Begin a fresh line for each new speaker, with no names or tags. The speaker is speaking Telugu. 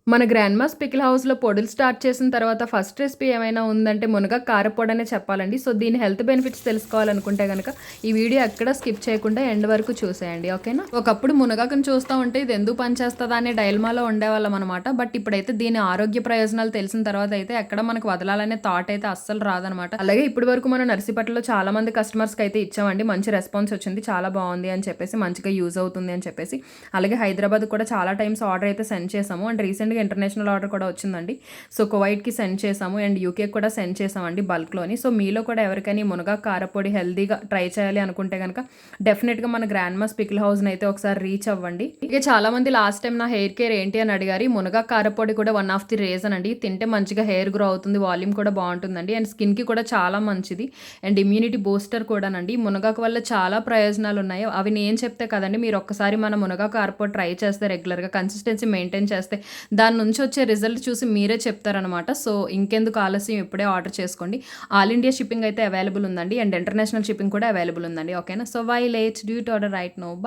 మన గ్రాండ్ మాస్ పికిల్ హౌస్‌లో పొడులు స్టార్ట్ చేసిన తర్వాత ఫస్ట్ రెసిపీ ఏమైనా ఉందంటే మునగాకు కారప్పొడనే చెప్పాలండి. సో, దీని హెల్త్ బెనిఫిట్స్ తెలుసుకోవాలనుకుంటే గనక ఈ వీడియో ఎక్కడ స్కిప్ చేయకుండా ఎండ్ వరకు చూసేయండి. ఓకేనా? ఒకప్పుడు మునగాకుని చూస్తా ఉంటే ఇది ఎందుకు పనిచేస్తదా అనే డైలమాలో ఉండేవాళ్ళమనమాట. బట్ ఇప్పుడైతే దీని ఆరోగ్య ప్రయోజనాలు తెలిసిన తర్వాత అయితే ఎక్కడ మనకు వదలాలనే థాట్ అయితే అస్సలు రాదనమాట. అలాగే ఇప్పటి వరకు మనం నర్సీపట్నంలో చాలా మంది కస్టమర్స్‌కి అయితే ఇచ్చామండి. మంచి రెస్పాన్స్ వచ్చింది. చాలా బావుంది అని చెప్పేసి, మంచిగా యూజ్ అవుతుంది అని చెప్పేసి. అలాగే హైదరాబాద్‌కి కూడా చాలా టైమ్స్ ఆర్డర్ అయితే సెండ్ చేసాము. అండ్ రీసెంట్‌గా ఇంటర్నేషనల్ ఆర్డర్ కూడా వచ్చిందండి. సో, కువైట్‌కి సెండ్ చేసాము అండ్ యూకేకి కూడా సెండ్ చేసామండి బల్క్‌లోని. సో, మీలో కూడా ఎవరికైనా మునగాకు కారపొడి హెల్తీగా ట్రై చేయాలి అనుకుంటే గనక డెఫినెట్‌గా మన గ్రాండ్ మాస్ పికిల్ హౌస్‌ని అయితే ఒకసారి రీచ్ అవ్వండి. ఇక చాలామంది లాస్ట్ టైం నా హెయిర్ కేర్ ఏంటి అని అడిగారు. ఈ మునగాకు కారపొడి కూడా వన్ ఆఫ్ ది రీజన్ అండి. తింటే మంచిగా హెయిర్ గ్రో అవుతుంది. వాల్యూమ్ కూడా బావుంటుందండి. అండ్ స్కిన్‌కి కూడా చాలా మంచిది. అండ్ ఇమ్యూనిటీ బూస్టర్ కూడానండి. మునగాకు వల్ల చాలా ప్రయోజనాలు ఉన్నాయి. అవి నేను చెప్తే కదండీ, మీరు ఒక్కసారి మన మునగాకు కారపొడి ట్రై చేస్తే రెగ్యులర్‌గా కన్సిస్టెన్సీ మెయింటైన్ చేస్తే దాని నుంచి వచ్చే రిజల్ట్ చూసి మీరే చెప్తారనమాట. సో, ఇంకెందుకు ఆలస్యం, ఇప్పుడే ఆర్డర్ చేసుకోండి. ఆల్ ఇండియా షిప్పింగ్ అయితే అవైలబుల్ ఉందండి. అండ్ ఇంటర్నేషనల్ షిప్పింగ్ కూడా అవైలబుల్ ఉందండి. ఓకేనా? So, why late? Do it order right now. By.